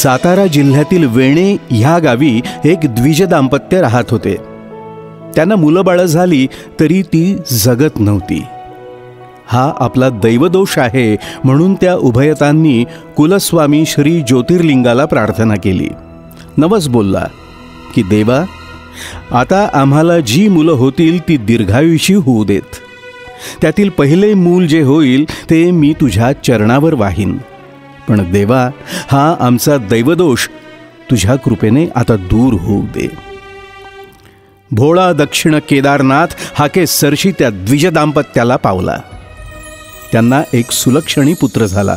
सातारा जिल्ह्यातील वेणे ह्या गावी एक द्विज दाम्पत्य राहत होते. त्यांना मुलंबाळं झाली तरी ती जगत नव्हती. हा आपला दैवदोष आहे म्हणून त्या उभयतांनी कुलस्वामी श्री ज्योतिर्लिंगाला प्रार्थना केली. नवस बोलला की देवा, आता आम्हाला जी मुलं होतील ती दीर्घायुषी होऊ देत. त्यातील पहिले मूल जे होईल ते मी तुझ्या चरणावर वाहीन. पण देवा, हा आमचा दैवदोष तुझ्या कृपेने आता दूर होऊ दे. भोळा दक्षिण केदारनाथ हाके सरशी त्या द्विज दाम्पत्याला पावला. त्यांना एक सुलक्षणी पुत्र झाला.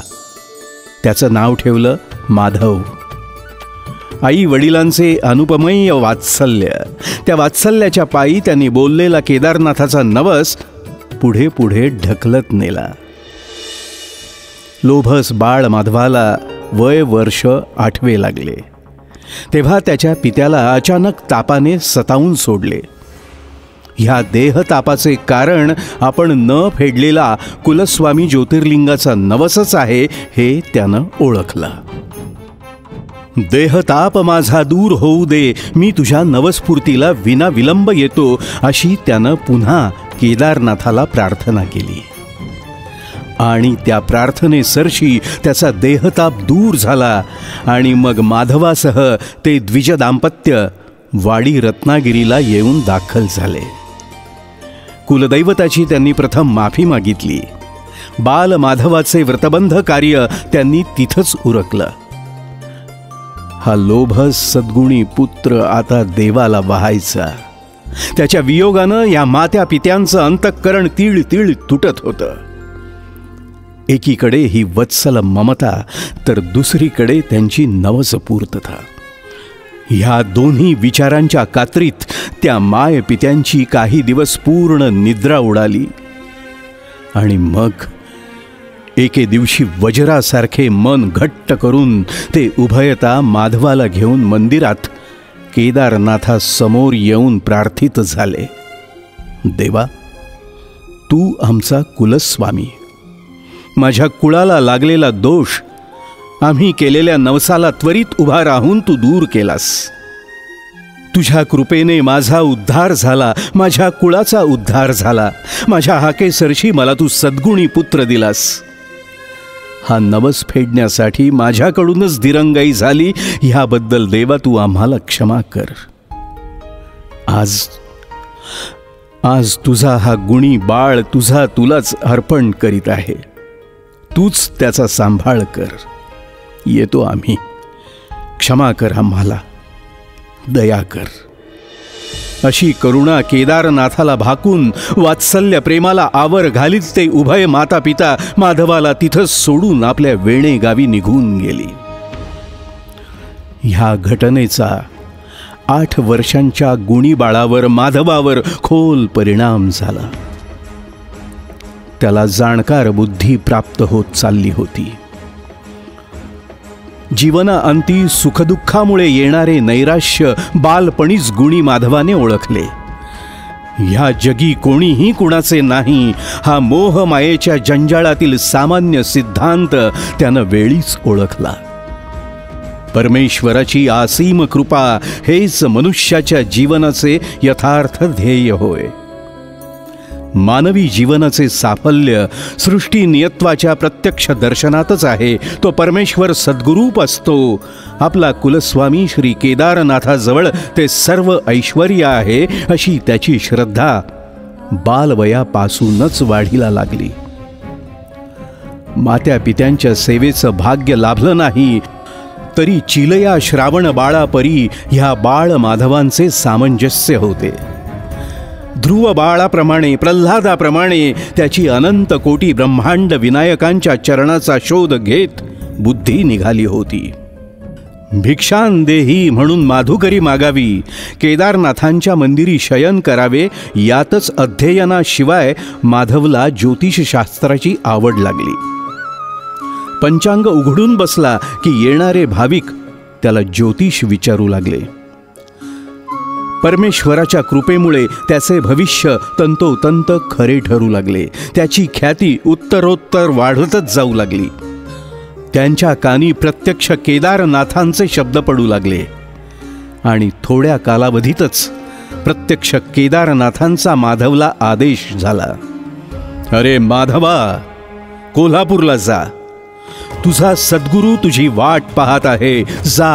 त्याचं नाव ठेवलं माधव. आई वडिलांचे अनुपमेय वात्सल्य, त्या वात्सल्याच्या पायी त्यांनी बोललेला केदारनाथाचा नवस पुढे पुढे ढकलत नेला. लोभस बाळ माधवाला वय वर्ष 8वे लागले तेव्हा त्याच्या पित्याला अचानक तापाने सतावून सोडले. ह्या देहतापाचे कारण आपण न फेडलेला कुलस्वामी ज्योतिर्लिंगाचा नवसच आहे हे त्यानं ओळखलं. देहताप माझा दूर होऊ दे, मी तुझ्या नवस्फूर्तीला विना विलंब येतो, अशी त्यानं पुन्हा केदारनाथाला प्रार्थना केली. आणि त्या प्रार्थनेसरशी त्याचा देहताप दूर झाला आणि मग माधवासह ते द्विज दाम्पत्य वाडी रत्नागिरीला येऊन दाखल झाले. कुलदैवताची त्यांनी प्रथम माफी मागितली. बाल माधवाचे व्रतबंध कार्य त्यांनी तिथंच उरकलं. हा लोभस सद्गुणी पुत्र आता देवाला वहायचा. त्याच्या वियोगानं या मात्या पित्यांचं अंतःकरण तीळ तीळ तुटत होतं. एकीकडे ही वत्सल ममता तर दुसरीकडे त्यांची नवसपूर्तता. ह्या दोन्ही विचारांच्या कात्रीत त्या माय पित्यांची काही दिवस पूर्ण निद्रा उडाली. आणि मग एके दिवशी वज्रासारखे मन घट्ट करून ते उभयता माधवाला घेऊन मंदिरात केदारनाथासमोर येऊन प्रार्थित झाले. देवा, तू आमचा कुलस्वामी. माझ्या कुळाला लागलेला दोष, आम्ही केलेल्या नवसाला त्वरित उभा राहून तू दूर केलास. तुझ्या कृपेने माझा उद्धार झाला, माझ्या कुळाचा उद्धार झाला. माझ्या हाकेसरशी मला तू सद्गुणी पुत्र दिलास. हा नवस फेडण्यासाठी माझ्याकडूनच दिरंगाई झाली, ह्याबद्दल देवा तू आम्हाला क्षमा कर. आज तुझा हा गुणी बाळ तुलाच अर्पण करीत आहे. तूच त्याचा सांभाळ कर. येतो आम्ही. क्षमा कर आम्हाला, दया कर. अशी करुणा केदारनाथाला भाकून वात्सल्य प्रेमाला आवर घालीत ते उभय माता पिता माधवाला तिथंच सोडून आपल्या वेणे गावी निघून गेली. ह्या घटनेचा 8 वर्षांच्या गुणी बाळावर माधवावर खोल परिणाम झाला. त्याला जाणकार बुद्धी प्राप्त होत चालली होती. जीवनाअंती सुखदुःखामुळे येणारे नैराश्य बालपणीच गुणी माधवाने ओळखले. ह्या जगी कोणीही कुणाचे नाही हा मोहमायेच्या जंजाळातील सामान्य सिद्धांत त्यानं वेळीच ओळखला. परमेश्वराची असीम कृपा हेच मनुष्याच्या जीवनाचे यथार्थ ध्येय होय. मानवी जीवनाचे साफल्य सृष्टी नियत्वाच्या प्रत्यक्ष दर्शनातच आहे. तो परमेश्वर सद्गुरूप असतो. आपला कुलस्वामी श्री केदारनाथाजवळ ते सर्व ऐश्वर्य आहे अशी त्याची श्रद्धा बालवयापासूनच वाढीला लागली. मात्या पित्यांच्या सेवेचं भाग्य लाभलं नाही तरी चिलया श्रावण बाळापरी ह्या बाळ माधवांचे सामंजस्य होते. ध्रुव बाळाप्रमाणे प्रल्हादाप्रमाणे त्याची अनंत कोटी ब्रह्मांड विनायकांच्या चरणाचा शोध घेत बुद्धी निघाली होती. भिक्षान देही म्हणून माधुकरी मागावी, केदारनाथांच्या मंदिरी शयन करावे, यातच अध्ययनाशिवाय माधवला ज्योतिषशास्त्राची आवड लागली. पंचांग उघडून बसला की येणारे भाविक त्याला ज्योतिष विचारू लागले. परमेश्वराच्या कृपेमुळे त्याचे भविष्य तंतोतंत खरे ठरू लागले. त्याची ख्याती उत्तरोत्तर वाढतच जाऊ लागली. त्यांच्या कानी प्रत्यक्ष केदारनाथांचे शब्द पडू लागले आणि थोड्या कालावधीतच प्रत्यक्ष केदारनाथांचा माधवला आदेश झाला, अरे माधवा, कोल्हापूरला जा, तुझा सद्गुरू तुझी वाट पाहत आहे, जा,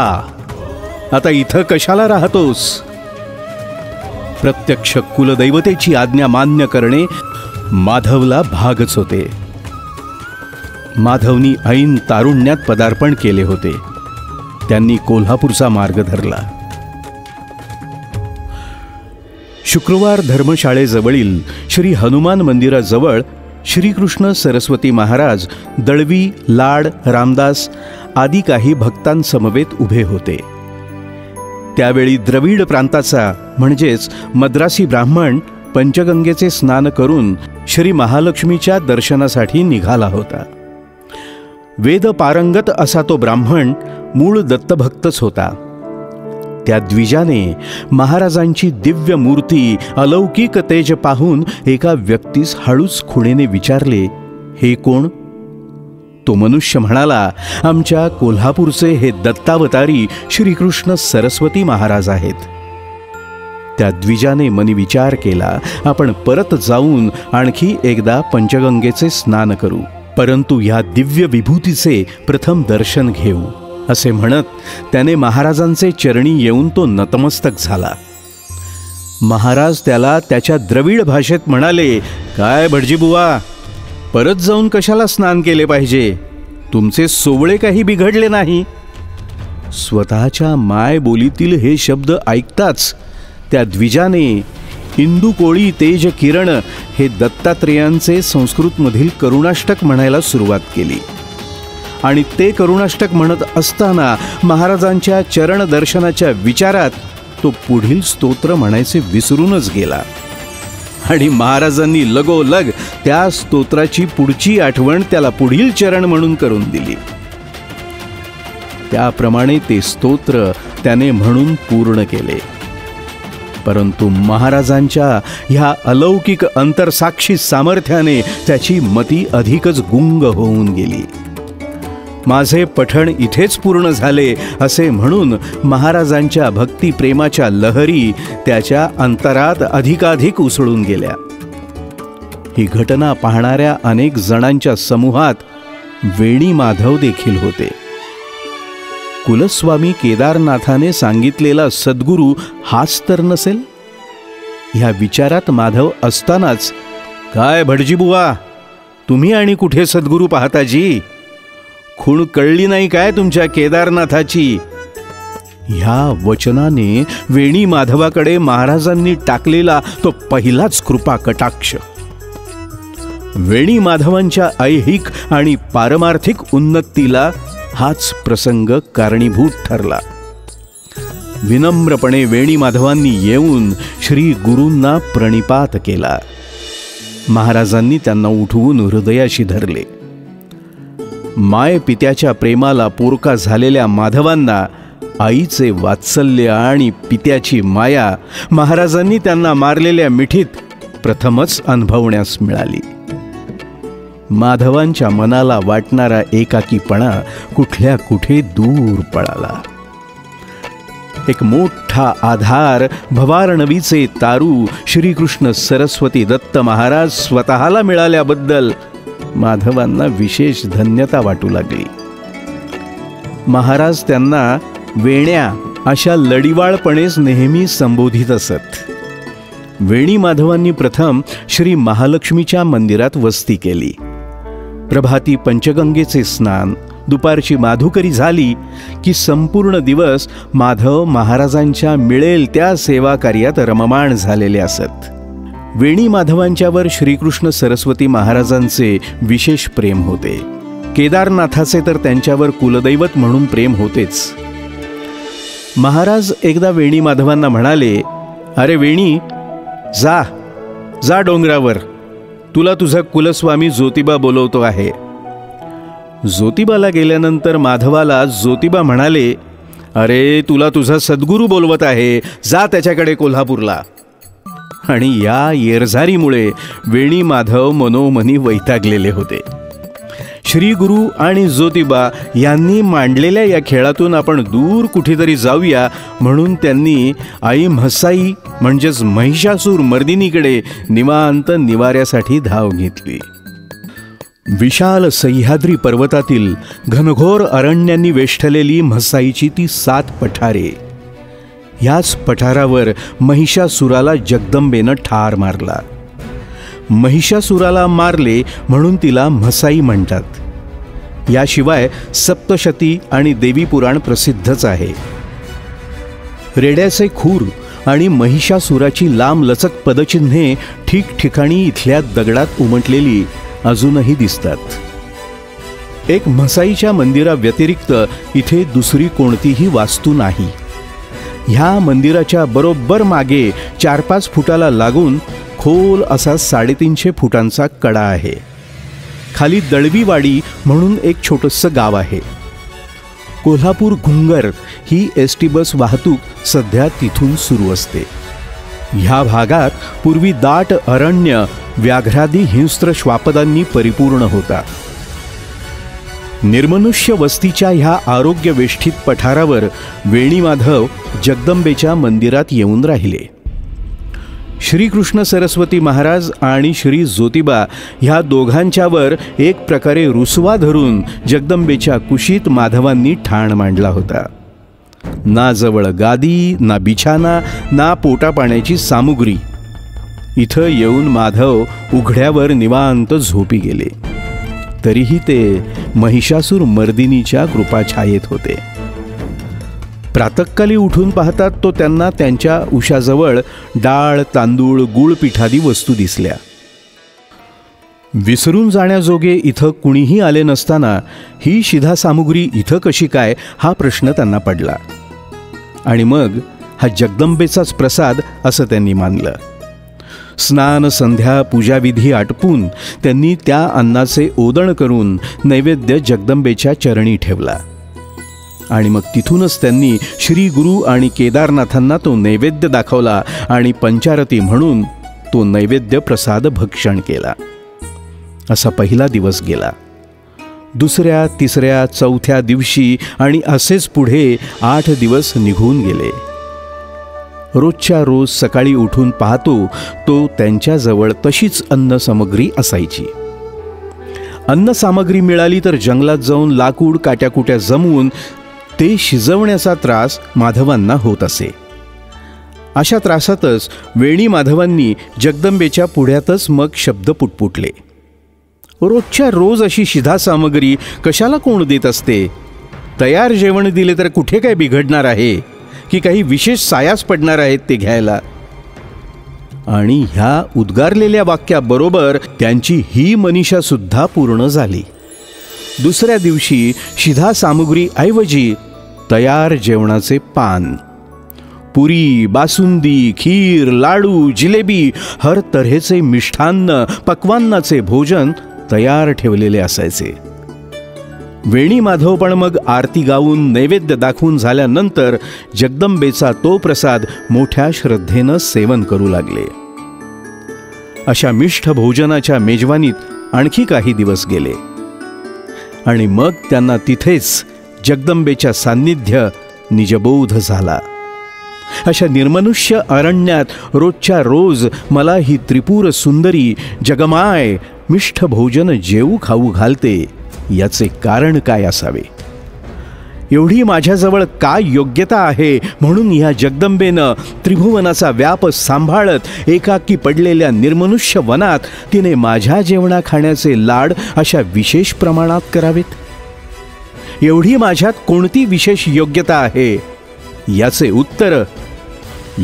आता इथं कशाला राहतोस? प्रत्यक्ष कुलदैवतेची आज्ञा मान्य करणे माधवला भागच होते. माधवनी ऐन तारुण्यात पदार्पण केले होते. त्यांनी कोल्हापूरचा मार्ग धरला. शुक्रवार धर्मशाळेजवळील श्री हनुमान मंदिराजवळ श्रीकृष्ण सरस्वती महाराज दळवी, लाड, रामदास आदी काही भक्तांसमवेत उभे होते. त्यावेळी द्रविड प्रांताचा म्हणजेच मद्रासी ब्राह्मण पंचगंगेचे स्नान करून श्री महालक्ष्मीच्या दर्शनासाठी निघाला होता. वेद पारंगत असा तो ब्राह्मण मूळ दत्तभक्तच होता. त्या द्विजाने महाराजांची दिव्य मूर्ती, अलौकिक तेज पाहून एका व्यक्तीस हळूच खुणेने विचारले, हे कोण? तो मनुष्य म्हणाला, आमच्या कोल्हापूरचे हे दत्तावतारी श्रीकृष्ण सरस्वती महाराज आहेत. त्या द्विजाने मनी विचार केला, आपण परत जाऊन आणखी एकदा पंचगंगेचे स्नान करू, परंतु या दिव्य विभूतीचे प्रथम दर्शन घेऊ, असे म्हणत त्याने महाराजांचे चरणी येऊन तो नतमस्तक झाला. महाराज त्याला त्याच्या द्रविड भाषेत म्हणाले, काय भटजीबुवा, परत जाऊन कशाला स्नान केले पाहिजे? तुमचे सोवळे काही बिघडले नाही. स्वतःच्या माय बोलीतील हे शब्द ऐकताच त्या द्विजाने इंदू कोळी तेज किरण हे दत्तात्रेयांचे संस्कृतमधील करुणाष्टक म्हणायला सुरुवात केली. आणि ते करुणाष्टक म्हणत असताना महाराजांच्या चरण दर्शनाच्या विचारात तो पुढील स्तोत्र म्हणायचे विसरूनच गेला. आणि महाराजांनी लगोलग त्या स्तोत्राची पुढची आठवण त्याला पुढील चरण म्हणून करून दिली. त्याप्रमाणे ते स्तोत्र त्याने म्हणून पूर्ण केले. परंतु महाराजांच्या ह्या अलौकिक अंतरसाक्षी सामर्थ्याने त्याची मती अधिकच गुंग होऊन गेली. माझे पठण इथेच पूर्ण झाले असे म्हणून महाराजांच्या भक्तिप्रेमाच्या लहरी त्याच्या अंतरात अधिकाधिक उसळून गेल्या. ही घटना पाहणाऱ्या अनेक जणांच्या समूहात वेणी माधव देखील होते. कुलस्वामी केदारनाथाने सांगितलेला सद्गुरू हाच तर नसेल? ह्या विचारात माधव असतानाच, काय भटजीबुवा, तुम्ही आणि कुठे सद्गुरू पाहताजी? खूण कळली नाही काय तुमच्या केदारनाथाची? ह्या वचनाने वेणी माधवाकडे महाराजांनी टाकलेला तो पहिलाच कृपा कटाक्ष वेणी माधवांच्या ऐहिक आणि पारमार्थिक उन्नतीला हाच प्रसंग कारणीभूत ठरला. विनम्रपणे वेणी माधवांनी येऊन श्री गुरूंना प्रणिपात केला. महाराजांनी त्यांना उठवून हृदयाशी धरले. माय पित्याच्या प्रेमाला पोरका झालेल्या माधवांना आईचे वात्सल्य आणि पित्याची माया महाराजांनी त्यांना मारलेल्या मिठीत प्रथमच अनुभवण्यास मिळाली. माधवांच्या मनाला वाटणारा एकाकीपणा कुठल्या कुठे दूर पळाला. एक मोठा आधार, भवारणवीचे तारू श्रीकृष्ण सरस्वती दत्त महाराज स्वतःला मिळाल्याबद्दल माधवांना विशेष धन्यता वाटू लागली. महाराज त्यांना वेण्या अशा लढिवाळपणेच नेहमी संबोधित असत. वेणी माधवांनी प्रथम श्री महालक्ष्मीच्या मंदिरात वस्ती केली. प्रभाती पंचगंगेचे स्नान, दुपारची माधुकरी झाली की संपूर्ण दिवस माधव महाराजांच्या मिळेल त्या सेवा कार्यात रममाण झालेले असत. वेणी माधवांच्यावर श्रीकृष्ण सरस्वती महाराजांचे विशेष प्रेम होते. केदारनाथाचे तर त्यांच्यावर कुलदैवत म्हणून प्रेम होतेच. महाराज एकदा वेणी माधवांना म्हणाले, अरे वेणी, जा जा डोंगरावर, तुला तुझा कुलस्वामी ज्योतिबा बोलवतो आहे. ज्योतिबाला गेल्यानंतर माधवाला ज्योतिबा म्हणाले, अरे तुला तुझा सद्गुरू बोलवत आहे, जा त्याच्याकडे कोल्हापूरला. आणि या येरझारीमुळे वेणी माधव मनोमनी वैतागलेले होते. श्री गुरु आणि ज्योतिबा यांनी मांडलेल्या या खेळातून आपण दूर कुठेतरी जाऊया म्हणून त्यांनी आई म्हसाई म्हणजेच महिषासूर मर्दिनीकडे निवांत निवाऱ्यासाठी धाव घेतली. विशाल सह्याद्री पर्वतातील घनघोर अरण्यांनी वेष्टलेली म्हसाईची ती 7 पठारे. याच पठारावर महिषासुराला जगदंबेनं ठार मारला. महिषासुराला मारले म्हणून तिला म्हसाई म्हणतात. याशिवाय सप्तशती आणि देवी पुराण प्रसिद्धच आहे. रेड्याचे खूर आणि महिषासुराची लांब लचक पदचिन्हे ठिकठिकाणी इथल्या दगडात उमटलेली अजूनही दिसतात. एक म्हसाईच्या मंदिराव्यतिरिक्त इथे दुसरी कोणतीही वास्तू नाही. ह्या मंदिराच्या बरोबर मागे 4-5 फुटाला लागून खोल असा 350 फुटांचा कडा आहे. खाली दळवीवाडी म्हणून एक छोटंसं गाव आहे. कोल्हापूर घुंगर ही एसटी बस वाहतूक सध्या तिथून सुरू असते. ह्या भागात पूर्वी दाट अरण्य व्याघ्रादी हिंस्त्र श्वापदांनी परिपूर्ण होता. निर्मनुष्य वस्तीच्या ह्या आरोग्यवेष्टित पठारावर वेणीमाधव जगदंबेच्या मंदिरात येऊन राहिले. श्रीकृष्ण सरस्वती महाराज आणि श्री ज्योतिबा ह्या दोघांच्यावर एक प्रकारे रुसवा धरून जगदंबेच्या कुशीत माधवांनी ठाण मांडला होता. ना जवळ गादी, ना बिछाना, ना पोटापाण्याची सामुग्री. इथं येऊन माधव उघड्यावर निवांत झोपी गेले. तरीही ते महिषासूर मर्दिनीच्या कृपाछायेत होते. प्रातःकाली उठून पाहतात तो त्यांना त्यांच्या उशाजवळ डाळ, तांदूळ, गुळ पिठादी वस्तू दिसल्या. विसरून जाण्याजोगे इथं कुणीही आले नसताना ही शिधा सामुग्री इथं कशी काय हा प्रश्न त्यांना पडला. आणि मग हा जगदंबेचाच प्रसाद असं त्यांनी मानलं. स्नान, संध्या, पूजाविधी आटपून त्यांनी त्या अन्नाचे ओदण करून नैवेद्य जगदंबेच्या चरणी ठेवला. आणि मग तिथूनच त्यांनी श्री गुरु आणि केदारनाथांना तो नैवेद्य दाखवला आणि पंचारती म्हणून तो नैवेद्य प्रसाद भक्षण केला. असा पहिला दिवस गेला. दुसऱ्या, तिसऱ्या, चौथ्या दिवशी आणि असेच पुढे 8 दिवस निघून गेले. रोजच्या रोज सकाळी उठून पाहतो तो त्यांच्याजवळ तशीच अन्नसामग्री असायची. अन्नसामग्री मिळाली तर जंगलात जाऊन लाकूड काट्याकुट्या जमवून ते शिजवण्याचा त्रास माधवांना होत असे. अशा त्रासातच वेणी माधवांनी जगदंबेच्या पुढ्यातच मग शब्द पुटपुटले. रोजच्या रोज अशी शिधा सामग्री कशाला कोण देत असते? तयार जेवण दिले तर कुठे काय बिघडणार आहे की काही विशेष सायास पडणार आहेत ते घ्यायला? आणि ह्या उद्गारलेल्या वाक्याबरोबर त्यांची ही मनीषा सुद्धा पूर्ण झाली. दुसऱ्या दिवशी शिधा सामुग्री ऐवजी तयार जेवणाचे पान, पुरी, बासुंदी, खीर, लाडू, जिलेबी, हर तऱ्हेचे मिष्ठान्न, पक्वान्नाचे भोजन तयार ठेवलेले असायचे. वेणी माधव पण मग आरती गाऊन नैवेद्य दाखवून झाल्यानंतर जगदंबेचा तो प्रसाद मोठ्या श्रद्धेनं सेवन करू लागले. अशा मिष्ठ भोजनाच्या मेजवानीत आणखी काही दिवस गेले आणि मग त्यांना तिथेच जगदंबेच्या सान्निध्य निजबोध झाला. अशा निर्मनुष्य अरण्यात रोजच्या रोज मला ही त्रिपुर सुंदरी जगमाय मिष्ठ भोजन जेऊ खाऊ घालते, याचे कारण काय असावे? एवढी माझ्याजवळ काय योग्यता आहे म्हणून ह्या जगदंबेनं त्रिभुवनाचा व्याप सांभाळत एकाकी पडलेल्या निर्मनुष्य वनात तिने माझ्या जेवणा खाण्याचे लाड अशा विशेष प्रमाणात करावेत? एवढी माझ्यात कोणती विशेष योग्यता आहे? याचे उत्तर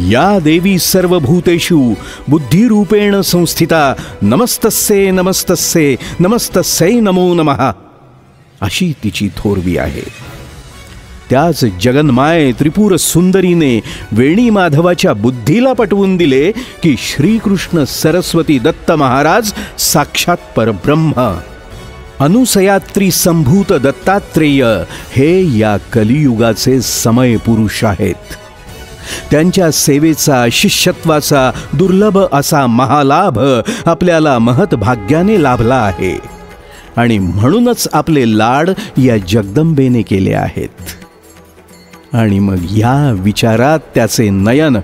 या देवी सर्वभूतेषु बुद्धिरूपेण संस्थिता नमस्तस्ये नमस्तस्ये नमस्तस्यै नमो नमः अशी तिची थोरवी आहे. त्याच जगन्माय त्रिपुर सुंदरीने वेणी माधवाच्या बुद्धीला पटवून दिले की श्रीकृष्ण सरस्वती दत्त महाराज साक्षात परब्रह्म अनुसयात्री संभूत दत्तात्रेय हे या कलियुगाचे समय पुरुष आहेत. त्यांच्या सेवेचा, शिष्यत्वाचा दुर्लभ असा महालाभ आपल्याला महत्भाग्याने लाभला आहे. आणि म्हणूनच आपले लाड या जगदंबेने केले आहेत. आणि मग या विचारात त्याचे नयन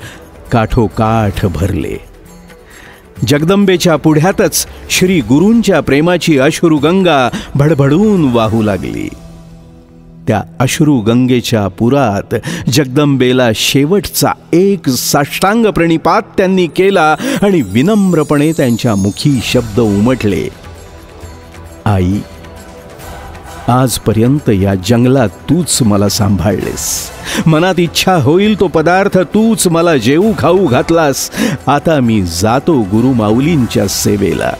काठोकाठ भरले. जगदंबेच्या पुढ्यातच श्री गुरूंच्या प्रेमाची अश्रुगंगा भडभडून वाहू लागली. त्या अश्रुगंगेच्या पुरात जगदंबेला शेवटचा एक साष्टांग प्रणिपात त्यांनी केला आणि विनम्रपणे त्यांच्या मुखी शब्द उमटले, आई, आजपर्यंत या जंगलात तूच मला सांभाळलेस. मनात इच्छा होईल तो पदार्थ तूच मला जेवू खाऊ घातलास. आता मी जातो गुरु माऊलींच्या सेवेला.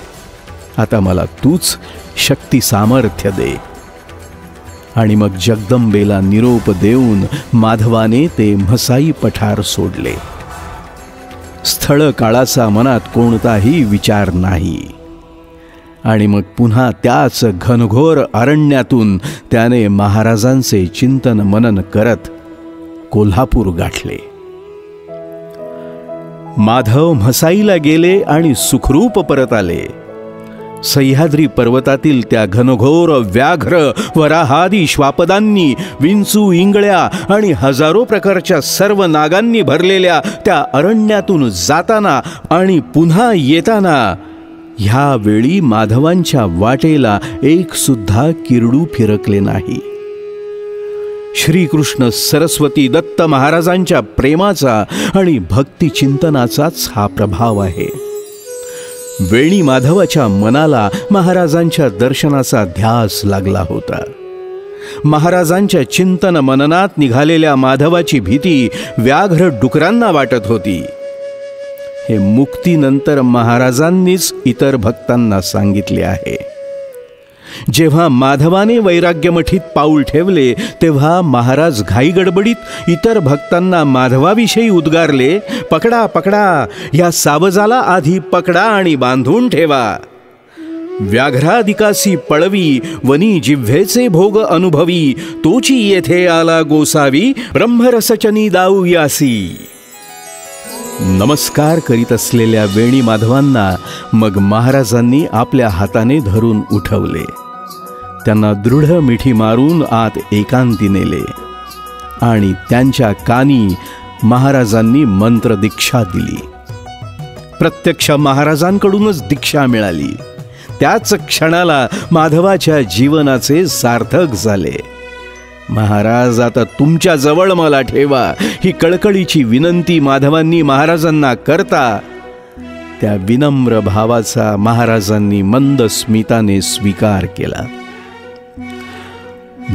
आता मला तूच शक्ती सामर्थ्य दे. आणि मग जगदंबेला निरोप देऊन माधवाने ते म्हसाई पठार सोडले. स्थळ काळाचा मनात कोणताही विचार नाही. आणि मग पुन्हा त्याच घनघोर अरण्यातून त्याने महाराजांचे चिंतन मनन करत कोल्हापूर गाठले. माधव म्हसाईला गेले आणि सुखरूप परत आले. सह्याद्री पर्वतातील त्या घनघोर व्याघ्र वराहादी श्वापदांनी, विंचू इंगळ्या आणि हजारो प्रकारच्या सर्व नागांनी भरलेल्या त्या अरण्यातून जाताना आणि पुन्हा येताना ह्यावेळी माधवांच्या वाटेला एक सुद्धा किरडू फिरकले नाही. श्रीकृष्ण सरस्वती दत्त महाराजांच्या प्रेमाचा आणि भक्ती चिंतनाचाच हा प्रभाव आहे. वेणी माधवाच्या मनाला महाराजांच्या दर्शनाचा ध्यास लागला होता. महाराजांच्या चिंतन मननात निघालेल्या माधवाची भीती व्याघ्र डुकरांना वाटत होती. हे मुक्तीनंतर महाराजांनीच इतर भक्तांना सांगितले आहे. जेव्हा माधवाने वैराग्यमठीत पाऊल ठेवले तेव्हा महाराज घाईगडबडीत इतर भक्तांना माधवाविषयी उद्गारले, पकडा पकडा, या सावजाला आधी पकडा आणि बांधून ठेवा. व्याघ्रादिकासी पळवी, वनी जिव्हेचे भोग अनुभवी, तोची येथे आला गोसावी, ब्रह्मरसचनी दाऊयासी. नमस्कार करीत असलेल्या वेणी माधवांना मग महाराजांनी आपल्या हाताने धरून उठवले. त्यांना दृढ मिठी मारून आत एकांती नेले आणि त्यांच्या कानी महाराजांनी मंत्र दीक्षा दिली. प्रत्यक्ष महाराजांकडूनच दीक्षा मिळाली. त्याच क्षणाला माधवाच्या जीवनाचे सार्थक झाले. महाराज, आता तुमच्या जवळ मला ठेवा, ही कळकळीची विनंती माधवांनी महाराजांना करता त्या विनम्र भावाचा महाराजांनी मंद स्मिताने स्वीकार केला.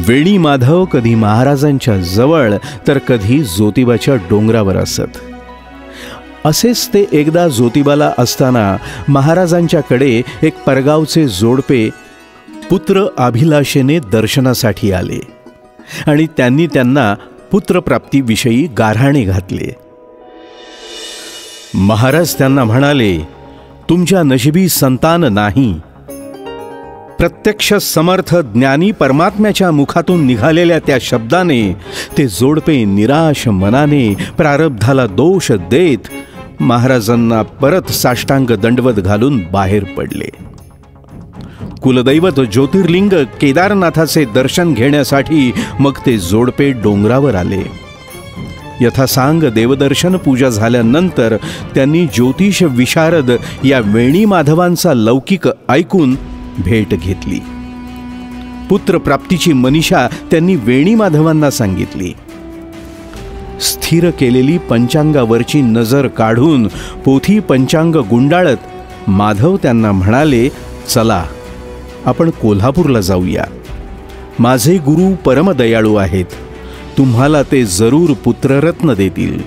वेणी माधव कधी महाराजांच्या जवळ तर कधी ज्योतिबाच्या डोंगरावर असत. असेच ते एकदा ज्योतिबाला असताना महाराजांच्याकडे एक परगावचे जोडपे पुत्र अभिलाषेने दर्शनासाठी आले आणि त्यांनी त्यांना पुत्रप्राप्तीविषयी गाऱ्हाणे घातले. महाराज त्यांना म्हणाले, तुमच्या नशिबी संतान नाही. प्रत्यक्ष समर्थ ज्ञानी परमात्म्याच्या मुखातून निघालेल्या त्या शब्दाने ते जोडपे निराश मनाने प्रारब्धाला दोष देत महाराजांना परत साष्टांग दंडवत घालून बाहेर पडले. कुलदैवत ज्योतिर्लिंग केदारनाथाचे दर्शन घेण्यासाठी मग ते जोडपे डोंगरावर आले. यथासांग देवदर्शन पूजा झाल्यानंतर त्यांनी ज्योतिष विशारद या वेणी माधवांचा लौकिक ऐकून भेट घेतली. पुत्रप्राप्तीची मनीषा त्यांनी वेणी माधवांना सांगितली. स्थिर केलेली पंचांगावरची नजर काढून पोथी पंचांग गुंडाळत माधव त्यांना म्हणाले, चला आपण कोल्हापूरला जाऊया. माझे गुरु परमदयाळू आहेत. तुम्हाला ते जरूर पुत्ररत्न देतील.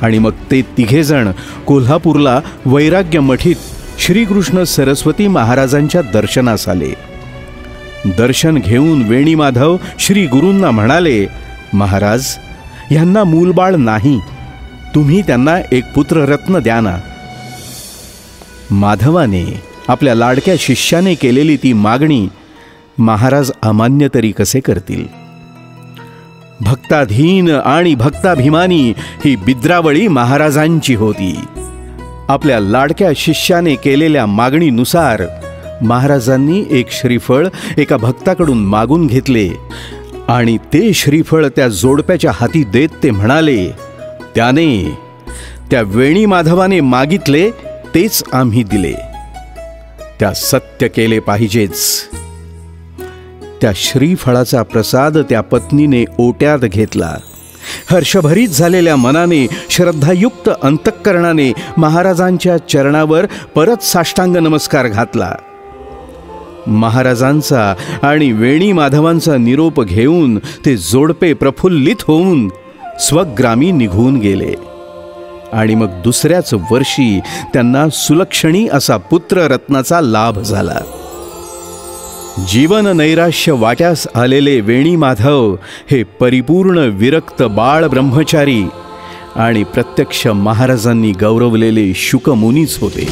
आणि मग ते तिघेजण कोल्हापूरला वैराग्यमठीत श्रीकृष्ण सरस्वती महाराजांच्या दर्शनास आले. दर्शन घेऊन वेणी माधव श्री गुरूंना म्हणाले, महाराज, ह्यांना मूलबाळ नाही. तुम्ही त्यांना एक पुत्ररत्न द्या ना. माधवाने आपल्या लाडक्या शिष्याने केलेली ती मागणी महाराज अमान्य तरी कसे करतील. भक्ताधीन आणि भक्ताभिमानी ही बिद्रावळी महाराजांची होती. आपल्या लाडक्या शिष्याने केलेल्या मागणीनुसार महाराजांनी एक श्रीफळ एका भक्ताकडून मागून घेतले आणि ते श्रीफळ त्या जोडप्याच्या हाती देत ते म्हणाले, त्याने त्या वेणी माधवाने मागितले तेच आम्ही दिले, त्या सत्य केले पाहिजेच. त्या श्रीफळाचा प्रसाद त्या पत्नीने ओट्यात घेतला. हर्षभरीत झालेल्या मनाने, श्रद्धायुक्त अंतःकरणाने महाराजांच्या चरणावर परत साष्टांग नमस्कार घातला. महाराजांचा आणि वेणी माधवांचा निरोप घेऊन ते जोडपे प्रफुल्लित होऊन स्वग्रामी निघून गेले. आणि मग दुसऱ्याच वर्षी त्यांना सुलक्षणी असा पुत्ररत्नाचा लाभ झाला. जीवन नैराश्य वाट्यास आलेले वेणी माधव हे परिपूर्ण विरक्त बाळ ब्रह्मचारी आणि प्रत्यक्ष महाराजांनी गौरवलेले शुकमुनीच होते.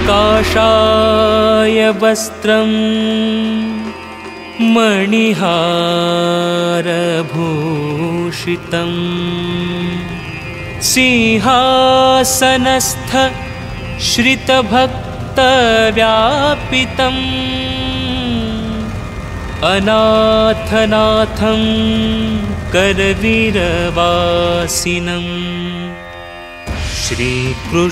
काषाय वस्त्रं मणिहारभूषितं सिंहासनस्थ श्रितभक्तव्यापितम् अनाथनाथं करवीरवासिनं श्रीकृष्णदेवं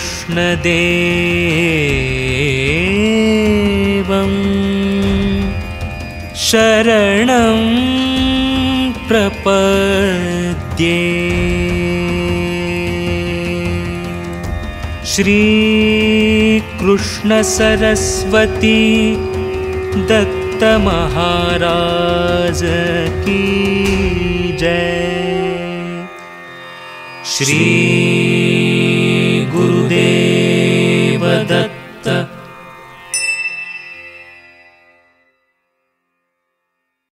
शरणं प्रपद्ये. श्रीकृष्णसरस्वती दत्त महाराज की जय. श्री